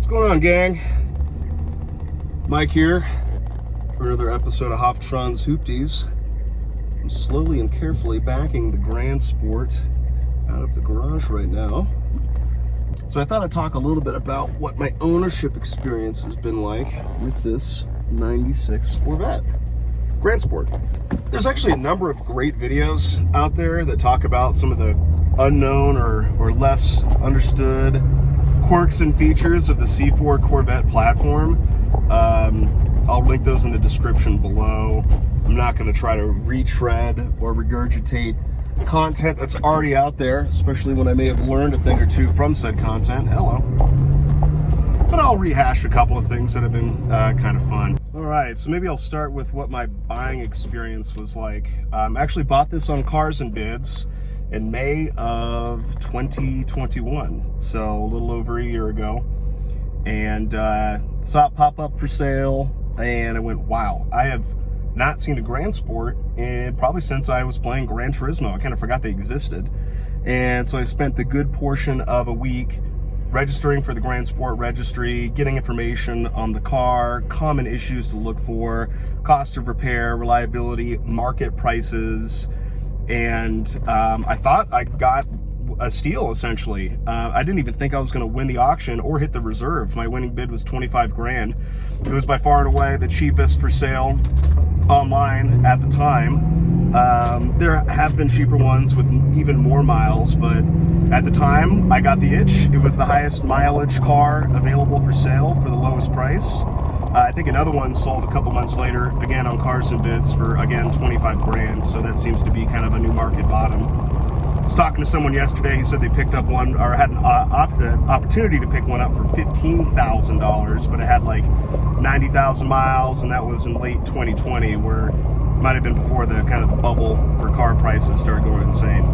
going on, gang? Mike here for another episode of Hoftron's Hoopties. I'm slowly and carefully backing the Grand Sport out of the garage right now. So I thought I'd talk a little bit about what my ownership experience has been like with this 96 Corvette Grand Sport. There's actually a number of great videos out there that talk about some of the unknown or less understood quirks and features of the C4 Corvette platform. I'll link those in the description below. I'm not going to try to retread or regurgitate content that's already out there, especially when I may have learned a thing or two from said content. Hello. But I'll rehash a couple of things that have been kind of fun. All right, so maybe I'll start with what my buying experience was like. I actually bought this on Cars and Bids in May of 2021, so a little over a year ago, and saw it pop up for sale, and I went, wow, I have not seen a Grand Sport in probably since I was playing Gran Turismo. I kind of forgot they existed, and so I spent the good portion of a week registering for the Grand Sport registry, getting information on the car, common issues to look for, cost of repair, reliability, market prices, and I thought I got a steal, essentially. I didn't even think I was going to win the auction or hit the reserve. My winning bid was 25 grand. It was by far and away the cheapest for sale online at the time. There have been cheaper ones with even more miles, but at the time I got the itch. It was the highest mileage car available for sale for the lowest price. I think another one sold a couple months later, again on Cars and Bids for, again, 25 grand. So that seems to be kind of a new market bottom. I was talking to someone yesterday. He said they picked up one, or had an opportunity to pick one up for $15,000, but it had like 90,000 miles, and that was in late 2020, where it might have been before the kind of the bubble for car prices started going insane.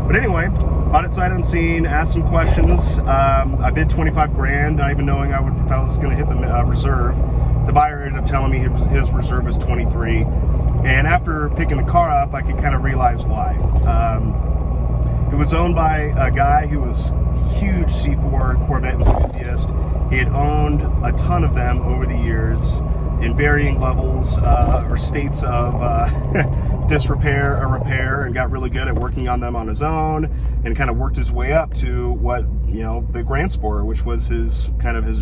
But anyway, bought it sight unseen, asked some questions. I bid 25 grand, not even knowing if I was going to hit the reserve. The buyer ended up telling me his reserve was 23. And after picking the car up, I could kind of realize why. It was owned by a guy who was a huge C4 Corvette enthusiast. He had owned a ton of them over the years in varying levels or states of disrepair or repair, and got really good at working on them on his own, and kind of worked his way up to what, the Grand Sport, which was his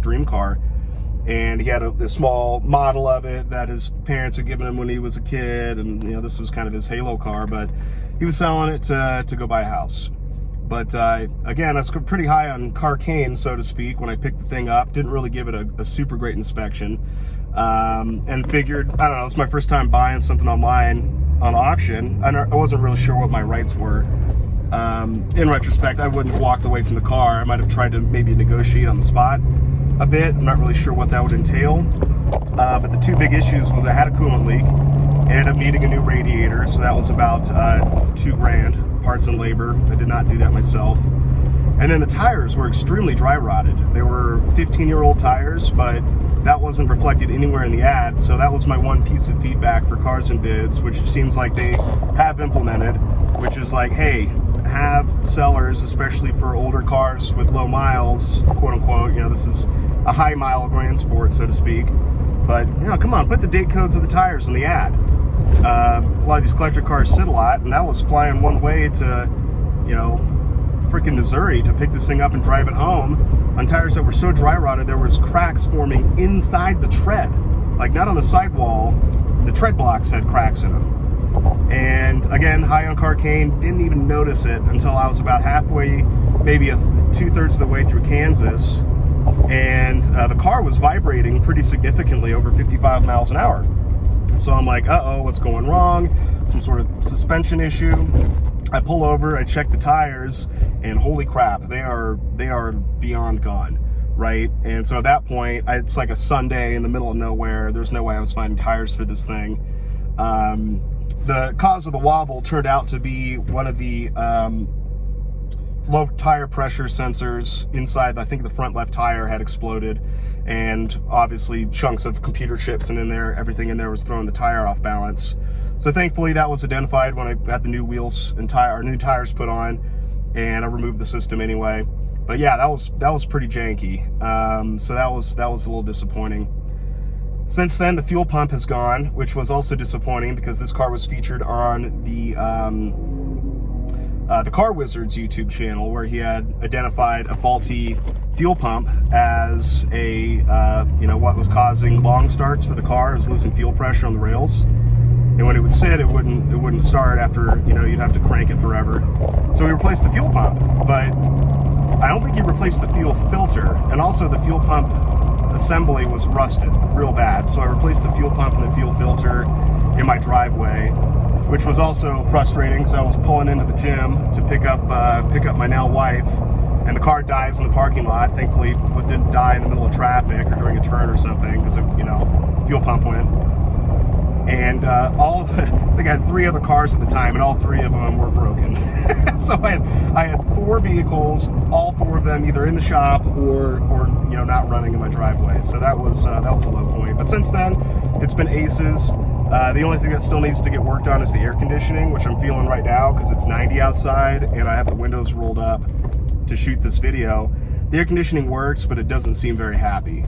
dream car. And he had a small model of it that his parents had given him when he was a kid, and this was kind of his halo car, but he was selling it to go buy a house. But again, I was pretty high on Carcane, so to speak, when I picked the thing up. Didn't really give it a super great inspection, and figured, I don't know, it's my first time buying something online on auction. I wasn't really sure what my rights were. In retrospect, I wouldn't have walked away from the car. I might have tried to maybe negotiate on the spot a bit. I'm not really sure what that would entail. But the two big issues was I had a coolant leak, ended up needing a new radiator, so that was about 2 grand, parts and labor. I did not do that myself. And then the tires were extremely dry rotted. They were 15-year-old tires, but that wasn't reflected anywhere in the ad, so that was my one piece of feedback for Cars and Bids, which seems like they have implemented, which is like, hey, have sellers, especially for older cars with low miles, quote unquote, this is a high mile Grand Sport, so to speak, but come on, put the date codes of the tires in the ad. A lot of these collector cars sit a lot, and that was flying one way to freaking Missouri to pick this thing up and drive it home on tires that were so dry rotted there was cracks forming inside the tread, like not on the sidewall. The tread blocks had cracks in them. And again, high on Carcane, didn't even notice it until I was about halfway, maybe 2/3 of the way through Kansas, and the car was vibrating pretty significantly over 55 miles an hour. So I'm like, uh-oh, what's going wrong? Some sort of suspension issue. I pull over, I check the tires, and holy crap, they are beyond gone, right? And so at that point, it's like a Sunday in the middle of nowhere. There's no way I was finding tires for this thing. The cause of the wobble turned out to be one of the low tire pressure sensors inside, I think the front left tire had exploded, and obviously chunks of computer chips and everything in there was throwing the tire off balance. So thankfully that was identified when I had the new wheels and new tires put on, and I removed the system anyway. But yeah, that was pretty janky. So that was a little disappointing. Since then, the fuel pump has gone, which was also disappointing because this car was featured on the Car Wizard's YouTube channel, where he had identified a faulty fuel pump as a what was causing long starts for the car. It was losing fuel pressure on the rails, and when it would sit, it wouldn't start after, you'd have to crank it forever. So we replaced the fuel pump, but I don't think he replaced the fuel filter, and also the fuel pump assembly was rusted real bad. So I replaced the fuel pump and the fuel filter in my driveway, which was also frustrating because I was pulling into the gym to pick up my now wife, and the car dies in the parking lot. Thankfully, it didn't die in the middle of traffic or during a turn or something, because fuel pump went. And I think I had 3 other cars at the time, and all 3 of them were broken. So I had 4 vehicles, all 4 of them either in the shop or not running in my driveway. So that was a low point. But since then, it's been aces. The only thing that still needs to get worked on is the air conditioning, which I'm feeling right now because it's 90 outside and I have the windows rolled up to shoot this video. The air conditioning works, but it doesn't seem very happy,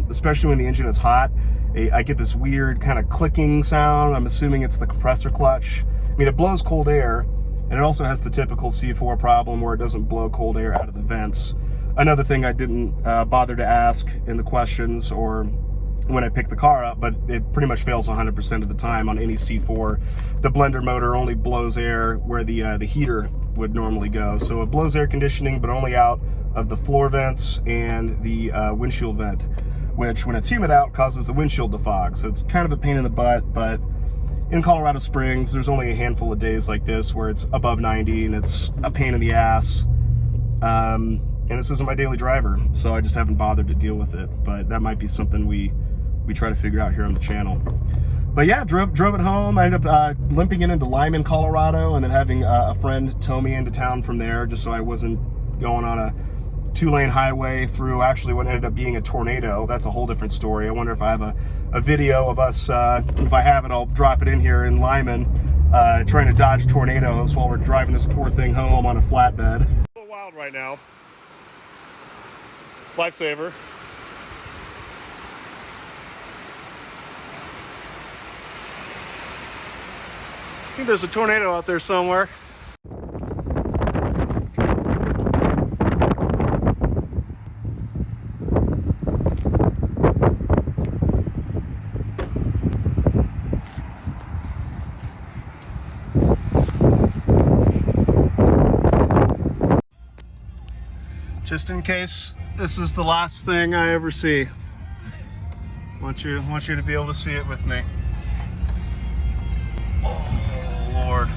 especially when the engine is hot. I get this weird kind of clicking sound. I'm assuming it's the compressor clutch. I mean, it blows cold air, and it also has the typical C4 problem where it doesn't blow cold air out of the vents. Another thing I didn't bother to ask in the questions or when I picked the car up, but it pretty much fails 100% of the time on any C4. The blender motor only blows air where the heater would normally go. So it blows air conditioning, but only out of the floor vents and the windshield vent, which when it's humid out causes the windshield to fog. So it's kind of a pain in the butt, but in Colorado Springs, there's only a handful of days like this where it's above 90 and it's a pain in the ass. And this isn't my daily driver, so I just haven't bothered to deal with it. But that might be something we try to figure out here on the channel. But yeah, drove it home. I ended up limping it into Lyman, Colorado, and then having a friend tow me into town from there, just so I wasn't going on a 2-lane highway through actually what ended up being a tornado. That's a whole different story. I wonder if I have a video of us, if I have it, I'll drop it in here in Lyman, trying to dodge tornadoes while we're driving this poor thing home on a flatbed. A little wild right now. Lifesaver. I think there's a tornado out there somewhere. Just in case this is the last thing I ever see, I want you to be able to see it with me. Oh, Lord.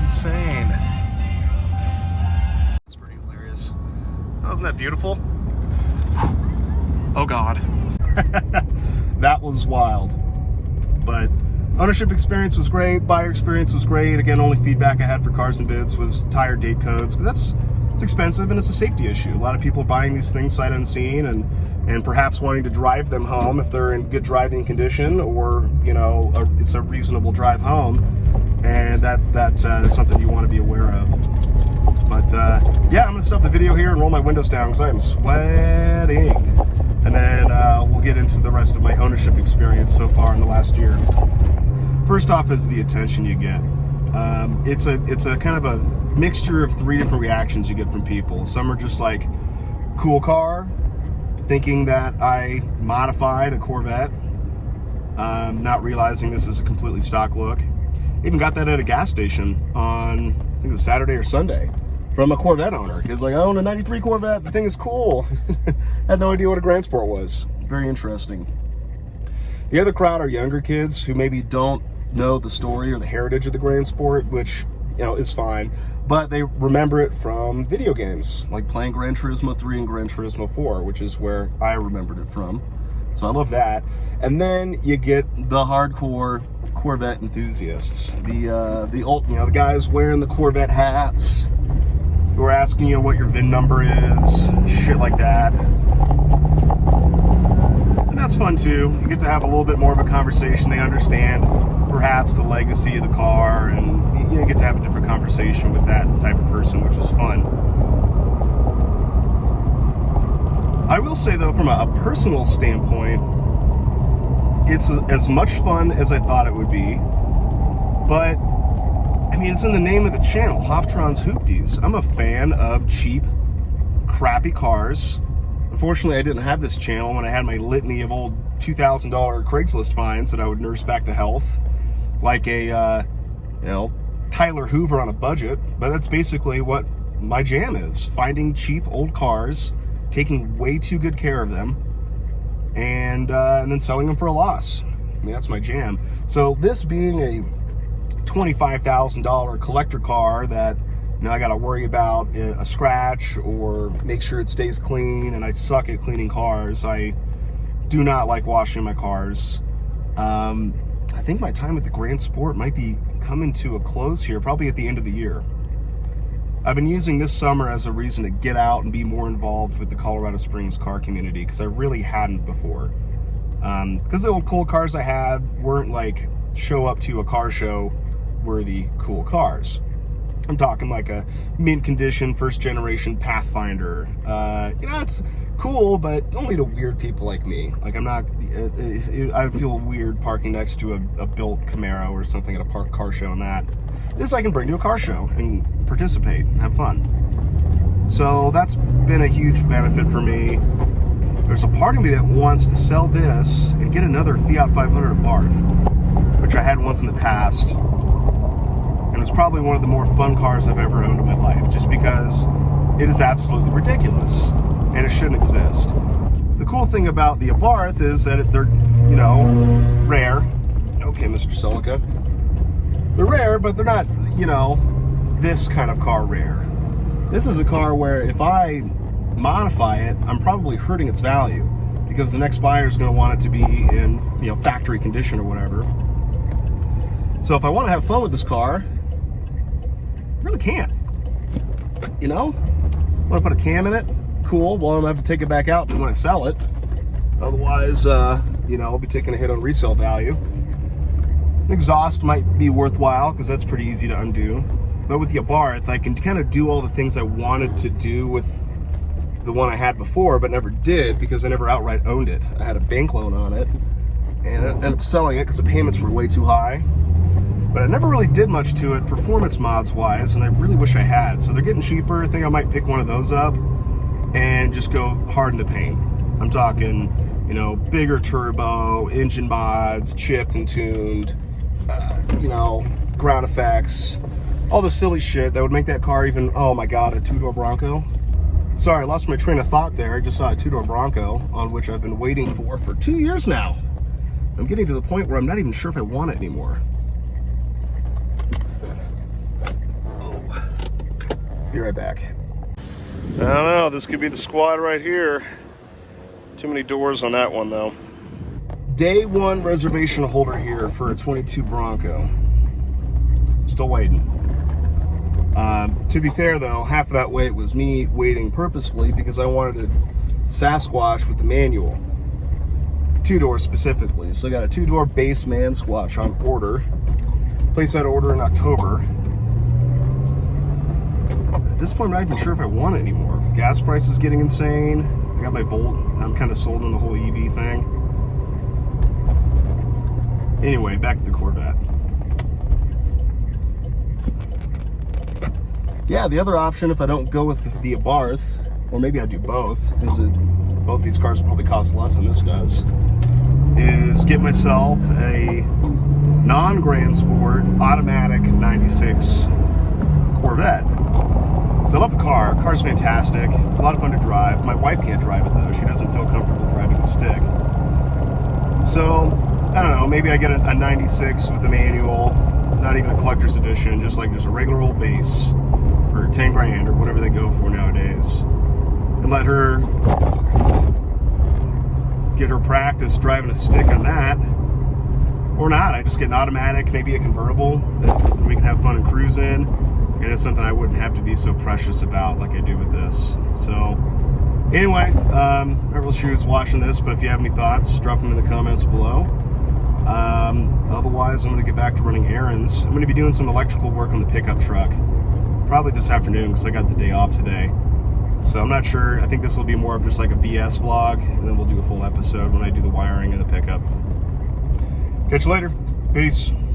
Insane. That's pretty hilarious. Wasn't that beautiful? Oh God. That was wild. But ownership experience was great, buyer experience was great. Again, only feedback I had for Cars and Bids was tire date codes, because it's expensive and it's a safety issue. A lot of people are buying these things sight unseen and perhaps wanting to drive them home if they're in good driving condition, or it's a reasonable drive home, and that's something you want to be aware of. But yeah, I'm gonna stop the video here and roll my windows down because I am sweating, and then we'll get into the rest of my ownership experience so far in the last year. First off is the attention you get. It's a kind of a mixture of 3 different reactions you get from people. Some are just like, cool car, thinking that I modified a Corvette, not realizing this is a completely stock look. Even got that at a gas station on, I think it was Saturday or Sunday, from a Corvette owner. He's like, I own a 93 Corvette, the thing is cool. Had no idea what a Grand Sport was. Very interesting. The other crowd are younger kids who maybe don't know the story or the heritage of the Grand Sport, which, is fine, but they remember it from video games, like playing Gran Turismo 3 and Gran Turismo 4, which is where I remembered it from. So I love that. And then you get the hardcore Corvette enthusiasts, the old, the guys wearing the Corvette hats, who are asking you what your VIN number is, shit like that. And that's fun too. You get to have a little bit more of a conversation. They understand perhaps the legacy of the car, and you get to have a different conversation with that type of person, which is fun. I will say though, from a personal standpoint, it's as much fun as I thought it would be. But, I mean, it's in the name of the channel, Hoftron's Hoopties. I'm a fan of cheap, crappy cars. Unfortunately, I didn't have this channel when I had my litany of old $2,000 Craigslist finds that I would nurse back to health. Like a, Tyler Hoover on a budget. But that's basically what my jam is. Finding cheap old cars, taking way too good care of them, and then selling them for a loss. I mean, that's my jam. So this being a $25,000 collector car that, I got to worry about a scratch or make sure it stays clean, and I suck at cleaning cars. I do not like washing my cars. I think my time with the Grand Sport might be coming to a close here, probably at the end of the year. I've been using this summer as a reason to get out and be more involved with the Colorado Springs car community, because I really hadn't before. Because the old cool cars I had weren't like show up to a car show worthy cool cars. I'm talking like a mint condition, first generation Pathfinder. It's cool, but only to weird people like me. Like I feel weird parking next to a built Camaro or something at a car show and that. This I can bring to a car show and participate and have fun. So that's been a huge benefit for me. There's a part of me that wants to sell this and get another Fiat 500 Abarth, which I had once in the past. And it's probably one of the more fun cars I've ever owned in my life, just because it is absolutely ridiculous and it shouldn't exist. The cool thing about the Abarth is that they're, rare. Okay, Mr. Celica. They're rare, but they're not, this kind of car rare. This is a car where if I modify it, I'm probably hurting its value, because the next buyer is going to want it to be in, factory condition or whatever. So if I want to have fun with this car, I really can't. Want to put a cam in it? Cool. Well, I'm going to have to take it back out when I sell it. Otherwise, I'll be taking a hit on resale value. Exhaust might be worthwhile because that's pretty easy to undo. But with the Abarth, I can kind of do all the things I wanted to do with the one I had before, but never did because I never outright owned it. I had a bank loan on it, and I ended up selling it because the payments were way too high. But I never really did much to it performance mods wise, and I really wish I had. So they're getting cheaper. I think I might pick one of those up and just go hard in the paint. I'm talking, bigger turbo, engine mods, chipped and tuned, ground effects, all the silly shit that would make that car even, oh my God, a two-door Bronco. Sorry, I lost my train of thought there. I just saw a two-door Bronco on which I've been waiting for 2 years now. I'm getting to the point where I'm not even sure if I want it anymore. Oh, be right back. I don't know, this could be the squad right here. Too many doors on that one though. Day one reservation holder here for a 22 Bronco. Still waiting. To be fair though, half of that wait was me waiting purposefully because I wanted a Sasquatch with the manual. Two-door specifically. So I got a two-door base man Squatch on order. Placed that order in October. At this point, I'm not even sure if I want it anymore. With gas prices getting insane, I got my Volt. I'm kind of sold on the whole EV thing. Anyway, back to the Corvette. Yeah, the other option, if I don't go with the Abarth, or maybe I do both, because both these cars will probably cost less than this does, is get myself a non-Grand Sport automatic 96 Corvette. So I love the car. The car's fantastic. It's a lot of fun to drive. My wife can't drive it though. She doesn't feel comfortable driving the stick. So, I don't know, maybe I get a 96 with a manual, not even a collector's edition, just like just a regular old base for 10 grand or whatever they go for nowadays. And let her get her practice driving a stick on that. Or not, I just get an automatic, maybe a convertible that we can have fun and cruise in. and it's something I wouldn't have to be so precious about like I do with this. So anyway, whoever who's watching this, but if you have any thoughts, drop them in the comments below. Otherwise, I'm going to get back to running errands. I'm going to be doing some electrical work on the pickup truck, probably this afternoon because I got the day off today. So I'm not sure. I think this will be more of just like a BS vlog, and then we'll do a full episode when I do the wiring in the pickup. Catch you later. Peace.